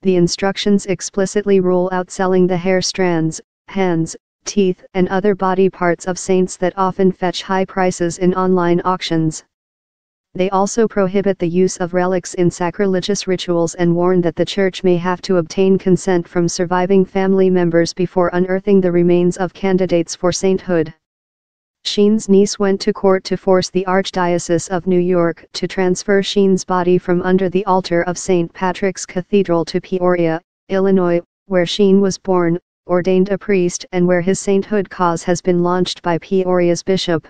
The instructions explicitly rule out selling the hair strands, hands, teeth, and other body parts of saints that often fetch high prices in online auctions. They also prohibit the use of relics in sacrilegious rituals and warn that the Church may have to obtain consent from surviving family members before unearthing the remains of candidates for sainthood. Sheen's niece went to court to force the Archdiocese of New York to transfer Sheen's body from under the altar of St. Patrick's Cathedral to Peoria, Illinois, where Sheen was born, ordained a priest, and where his sainthood cause has been launched by Peoria's bishop.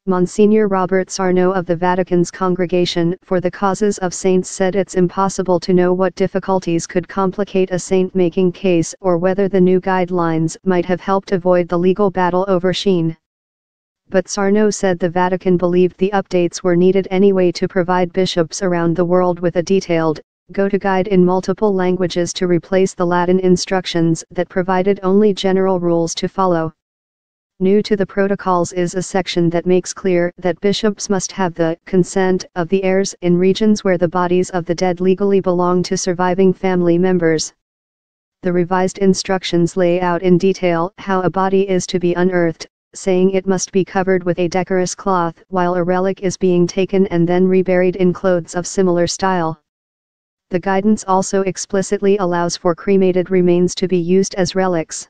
Monsignor Robert Sarno of the Vatican's Congregation for the Causes of Saints said it's impossible to know what difficulties could complicate a saint-making case or whether the new guidelines might have helped avoid the legal battle over Sheen. But Sarno said the Vatican believed the updates were needed anyway to provide bishops around the world with a detailed, go-to guide in multiple languages to replace the Latin instructions that provided only general rules to follow. New to the protocols is a section that makes clear that bishops must have the consent of the heirs in regions where the bodies of the dead legally belong to surviving family members. The revised instructions lay out in detail how a body is to be unearthed, saying it must be covered with a decorous cloth while a relic is being taken and then reburied in clothes of similar style. The guidance also explicitly allows for cremated remains to be used as relics.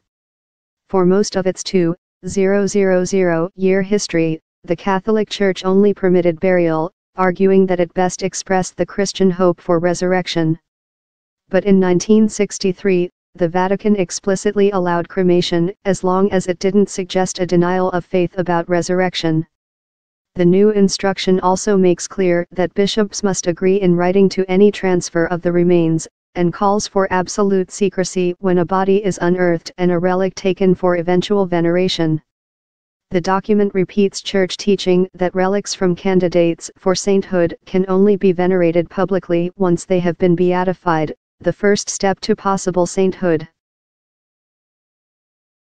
For most of its 2,000-year history, the Catholic Church only permitted burial, arguing that it best expressed the Christian hope for resurrection. But in 1963, the Vatican explicitly allowed cremation as long as it didn't suggest a denial of faith about resurrection. The new instruction also makes clear that bishops must agree in writing to any transfer of the remains, and calls for absolute secrecy when a body is unearthed and a relic taken for eventual veneration. The document repeats Church teaching that relics from candidates for sainthood can only be venerated publicly once they have been beatified, the first step to possible sainthood.